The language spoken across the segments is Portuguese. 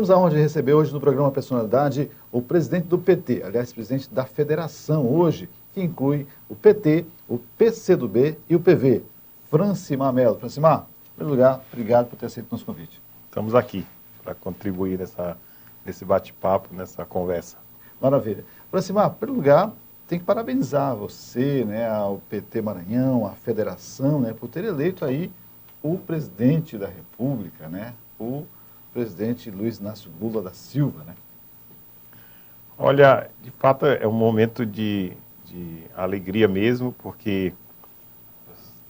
temos a honra de receber hoje no programa Personalidade o presidente do PT, aliás, presidente da federação hoje, que inclui o PT, o PCdoB e o PV, Francimar Melo. Francimar, em primeiro lugar, obrigado por ter aceito o nosso convite. Estamos aqui para contribuir nesse bate-papo, nessa conversa. Maravilha. Francimar, em primeiro lugar, tem que parabenizar você, né, ao PT Maranhão, à federação, né, por ter eleito aí o presidente da República, né, o presidente Luiz Inácio Lula da Silva, né? Olha, de fato é um momento de alegria mesmo, porque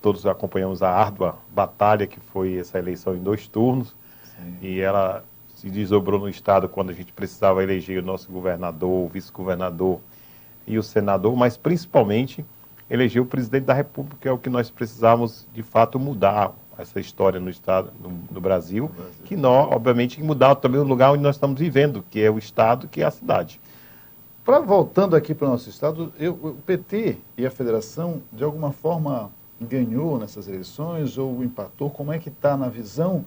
todos acompanhamos a árdua batalha que foi essa eleição em 2 turnos. Sim. E ela se desdobrou no Estado quando a gente precisava eleger o nosso governador, o vice-governador e o senador, mas principalmente eleger o presidente da República, que é o que nós precisávamos de fato mudar essa história no Estado, no Brasil, que nós, obviamente, mudar também o lugar onde nós estamos vivendo, que é o Estado, que é a cidade. Voltando aqui para o nosso Estado, o PT e a federação, de alguma forma, ganhou nessas eleições ou empatou? Como é que está na visão,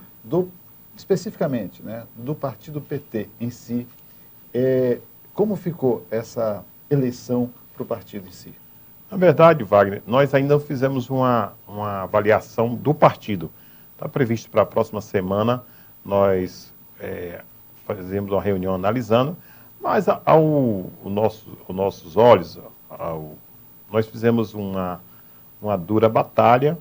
especificamente, né, do partido PT em si? Como ficou essa eleição para o partido em si? Na verdade, Wagner, nós ainda não fizemos uma avaliação do partido. Está previsto para a próxima semana, nós fazemos uma reunião analisando, mas aos nossos olhos, nós fizemos uma dura batalha,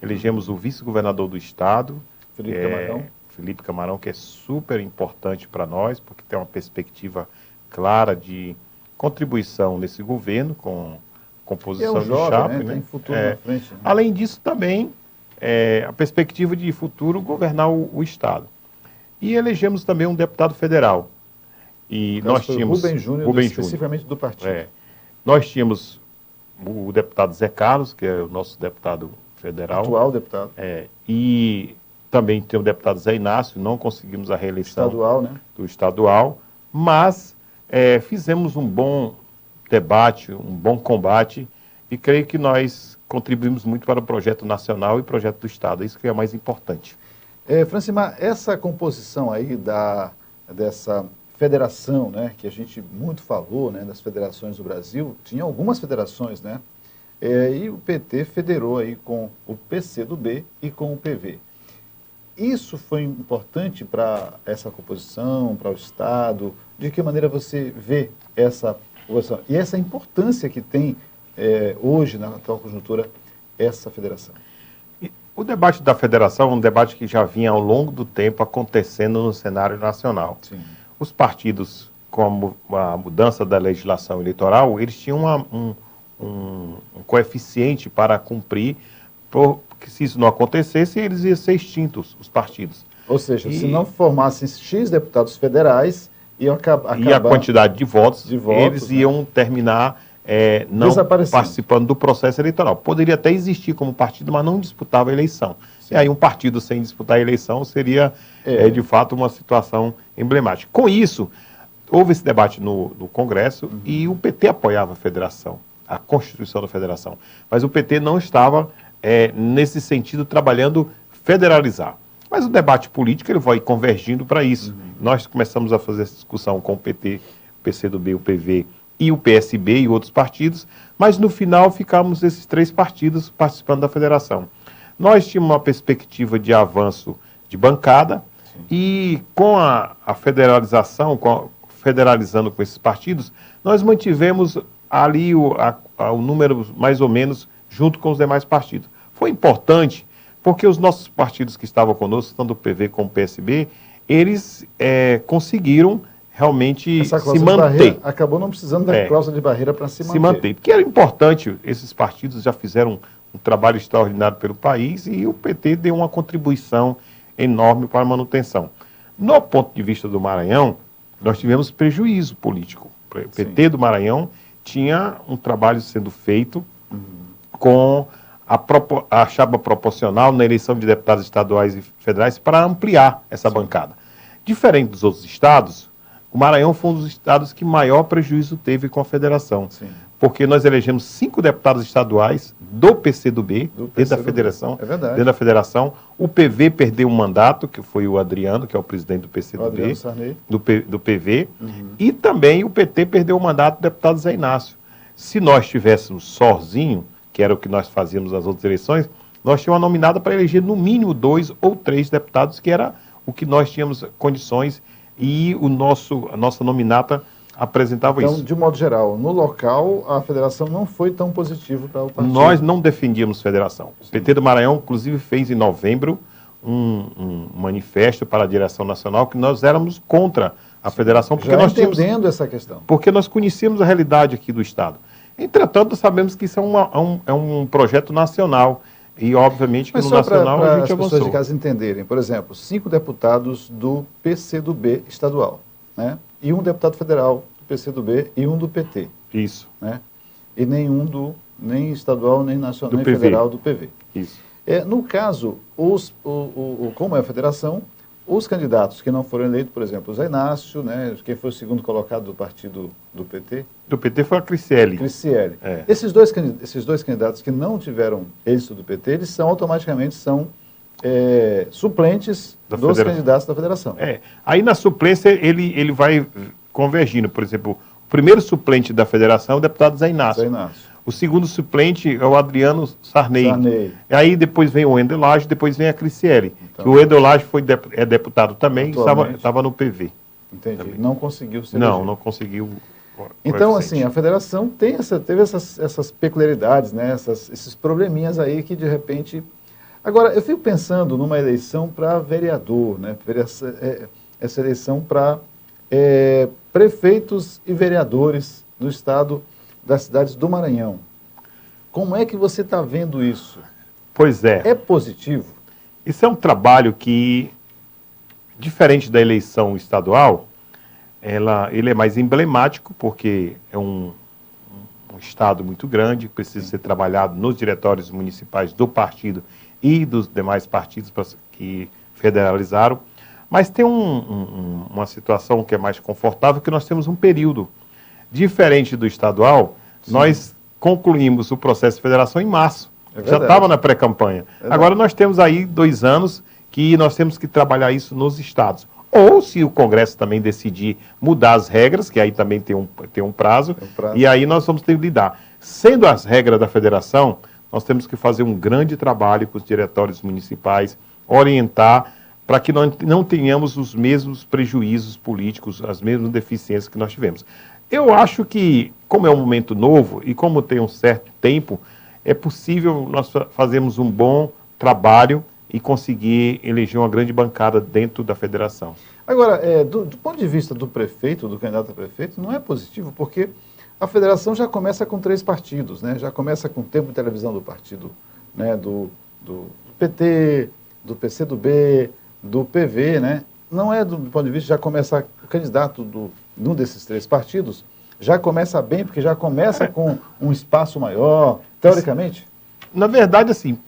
elegemos o vice-governador do Estado, Felipe Camarão, que é super importante para nós, porque tem uma perspectiva clara de contribuição nesse governo, com composição de chapa, né? Tem futuro na frente, né? Além disso, também a perspectiva de futuro governar o Estado. E elegemos também um deputado federal. E nós tínhamos Rubem Júnior, especificamente do partido. Nós tínhamos o deputado Zé Carlos, que é o nosso deputado federal. Atual deputado. E também tem o deputado Zé Inácio, não conseguimos a reeleição estadual, né? Do estadual, mas fizemos um bom debate, um bom combate, e creio que nós contribuímos muito para o projeto nacional e projeto do Estado. Isso que é mais importante. Francimar, essa composição aí dessa federação, né, que a gente muito falou, né, das federações do Brasil, tinha algumas federações, né, e o PT federou aí com o PCdoB e com o PV. Isso foi importante para essa composição, para o Estado? De que maneira você vê essa composição? E essa importância que tem hoje, na atual conjuntura, essa federação? O debate da federação é um debate que já vinha ao longo do tempo acontecendo no cenário nacional. Sim. Os partidos, com a mudança da legislação eleitoral, eles tinham um coeficiente para cumprir, porque se isso não acontecesse, eles iam ser extintos, os partidos. Ou seja, se não formassem X deputados federais, iam acabar... E a quantidade de votos eles iam terminar não participando do processo eleitoral. Poderia até existir como partido, mas não disputava a eleição. Sim. E aí um partido sem disputar a eleição seria, de fato, uma situação emblemática. Com isso, houve esse debate no Congresso e o PT apoiava a federação, a Constituição da Federação. Mas o PT não estava, nesse sentido, trabalhando federalizar. Mas o debate político ele vai convergindo para isso. Nós começamos a fazer essa discussão com o PT, o PCdoB, o PV e o PSB e outros partidos, mas no final ficamos esses 3 partidos participando da federação. Nós tínhamos uma perspectiva de avanço de bancada. Sim. E com a federalização, federalizando com esses partidos, nós mantivemos ali o número mais ou menos junto com os demais partidos. Foi importante porque os nossos partidos que estavam conosco, tanto o PV como o PSB, eles conseguiram realmente se manter. Acabou não precisando da cláusula de barreira para se manter. Porque era importante, esses partidos já fizeram um trabalho extraordinário pelo país e o PT deu uma contribuição enorme para a manutenção. No ponto de vista do Maranhão, nós tivemos prejuízo político. O PT do Maranhão tinha um trabalho sendo feito com a chapa proporcional na eleição de deputados estaduais e federais para ampliar essa bancada. Diferente dos outros estados, o Maranhão foi um dos estados que maior prejuízo teve com a federação. porque nós elegemos 5 deputados estaduais do PCdoB, dentro da federação. É verdade. Dentro da federação. O PV perdeu um mandato, que foi o Adriano, que é o presidente do PCdoB, do PV, e também o PT perdeu o mandato do deputado Zé Inácio. Se nós tivéssemos sozinho, que era o que nós fazíamos nas outras eleições, nós tínhamos uma nominada para eleger no mínimo 2 ou 3 deputados, que era o que nós tínhamos condições, e a nossa nominata apresentava isso. Então, de modo geral, no local, a federação não foi tão positiva para o partido. Nós não defendíamos federação. Sim. O PT do Maranhão, inclusive, fez em novembro um manifesto para a direção nacional que nós éramos contra a federação. Porque nós entendendo essa questão. Porque nós conhecíamos a realidade aqui do Estado. Entretanto, sabemos que isso é um projeto nacional. E, obviamente, que no nacional a gente avançou. Para as pessoas de casa entenderem, por exemplo, 5 deputados do PCdoB estadual, né? E um deputado federal do PCdoB e um do PT. Isso. Né? E nem estadual, nem nacional, nem federal do PV. Isso. No caso, como é a federação, os candidatos que não foram eleitos, por exemplo, o Zé Inácio, né, quem foi o segundo colocado do partido do PT? Do PT foi a Cricieli. Cricieli. É. Esses dois candidatos que não tiveram êxito do PT, eles automaticamente são suplentes dos candidatos da federação. Aí na suplência ele vai convergindo. Por exemplo, o primeiro suplente da federação é o deputado Zé Inácio. O segundo suplente é o Adriano Sarney. Aí depois vem o Wendel Lage, depois vem a Cricieli. Então, o Wendel Lage é deputado também, estava no PV. Entendi. Também. Não conseguiu ser Não conseguiu. Então, assim, a federação teve essas peculiaridades, né? Esses probleminhas aí que, de repente... Agora, eu fico pensando numa eleição para vereador, né? Essa eleição para prefeitos e vereadores do estado, das cidades do Maranhão. Como é que você está vendo isso? Pois é. É positivo? Isso é um trabalho que, diferente da eleição estadual, ele é mais emblemático, porque é um estado muito grande, precisa ser trabalhado nos diretórios municipais do partido e dos demais partidos que federalizaram. Mas tem uma situação que é mais confortável, que nós temos um período. Diferente do estadual, sim, nós concluímos o processo de federação em março. Já estava na pré-campanha. Agora nós temos aí 2 anos que nós temos que trabalhar isso nos estados. Ou se o Congresso também decidir mudar as regras, que aí também tem um prazo, e aí nós vamos ter que lidar. Sendo as regras da federação, nós temos que fazer um grande trabalho com os diretórios municipais, orientar para que nós não tenhamos os mesmos prejuízos políticos, as mesmas deficiências que nós tivemos. Eu acho que, como é um momento novo e como tem um certo tempo, é possível nós fazermos um bom trabalho e conseguir eleger uma grande bancada dentro da federação. Agora, do ponto de vista do prefeito, do candidato a prefeito, não é positivo, porque a federação já começa com 3 partidos, né? Já começa com o tempo de televisão do partido, né? do PT, do PCdoB, do PV, né? Não é do ponto de vista, já começa o candidato de um desses 3 partidos, já começa bem, porque já começa com um espaço maior, teoricamente? Na verdade, assim,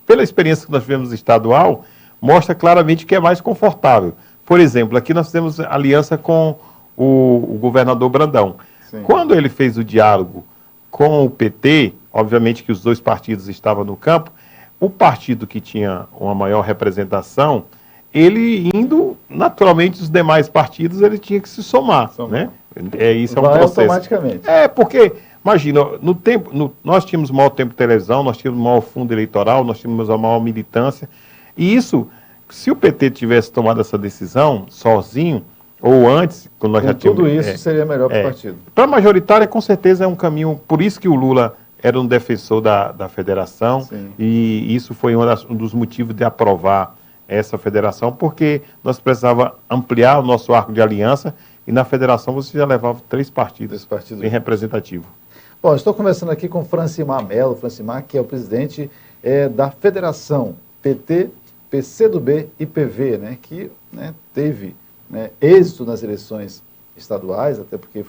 pela experiência que nós tivemos estadual, mostra claramente que é mais confortável. Por exemplo, aqui nós temos aliança com o governador Brandão. Sim. Quando ele fez o diálogo com o PT, obviamente que os 2 partidos estavam no campo, o partido que tinha uma maior representação, ele indo, naturalmente, os demais partidos, ele tinha que se somar, né? Isso é um processo. Automaticamente. Porque, imagina, nós tínhamos o maior tempo de televisão, nós tínhamos o maior fundo eleitoral, nós tínhamos a maior militância, e isso, se o PT tivesse tomado essa decisão sozinho, ou antes, quando nós já tínhamos... Tudo isso seria melhor para o partido. Para a majoritária, com certeza, é um caminho, por isso que o Lula era um defensor da federação, sim, e isso foi um dos motivos de aprovar essa federação, porque nós precisávamos ampliar o nosso arco de aliança, e na federação você já levava 3 partidos bem representativos. Bom, estou conversando aqui com Francimar Melo, Francimar, que é o presidente da federação PT, PCdoB e PV, né, que teve êxito nas eleições estaduais, até porque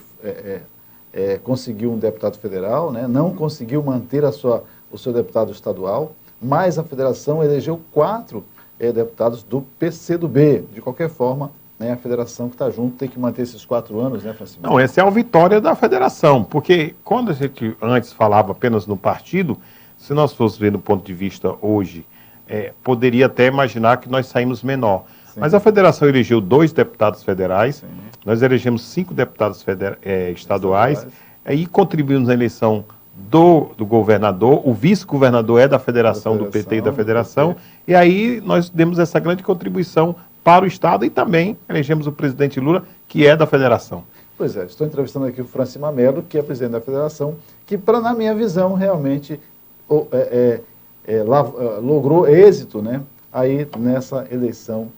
conseguiu um deputado federal, né, não conseguiu manter o seu deputado estadual, mas a federação elegeu 4 deputados do PCdoB. De qualquer forma, né, a federação que está junto tem que manter esses 4 anos, né, Francisco? Não, essa é a vitória da federação, porque quando a gente antes falava apenas no partido, se nós fossemos ver do ponto de vista hoje, poderia até imaginar que nós saímos menor. Sim. Mas a federação elegeu 2 deputados federais, sim, nós elegemos 5 deputados estaduais, aí contribuímos na eleição do governador, o vice-governador é da federação, do PT e da federação, e aí nós demos essa grande contribuição para o Estado e também elegemos o presidente Lula, que é da federação. Pois é, estou entrevistando aqui o Francimar Melo, que é presidente da federação, que, na minha visão, realmente logrou êxito, né, aí nessa eleição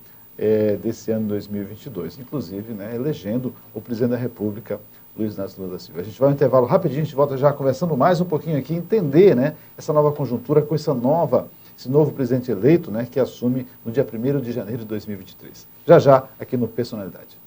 desse ano 2022, inclusive, né, elegendo o presidente da República, Luiz Inácio Lula da Silva. A gente vai ao intervalo rapidinho, a gente volta já conversando mais um pouquinho aqui, entender, né, essa nova conjuntura com esse novo presidente eleito, né, que assume no dia 1º de janeiro de 2023. Já, aqui no Personalidade.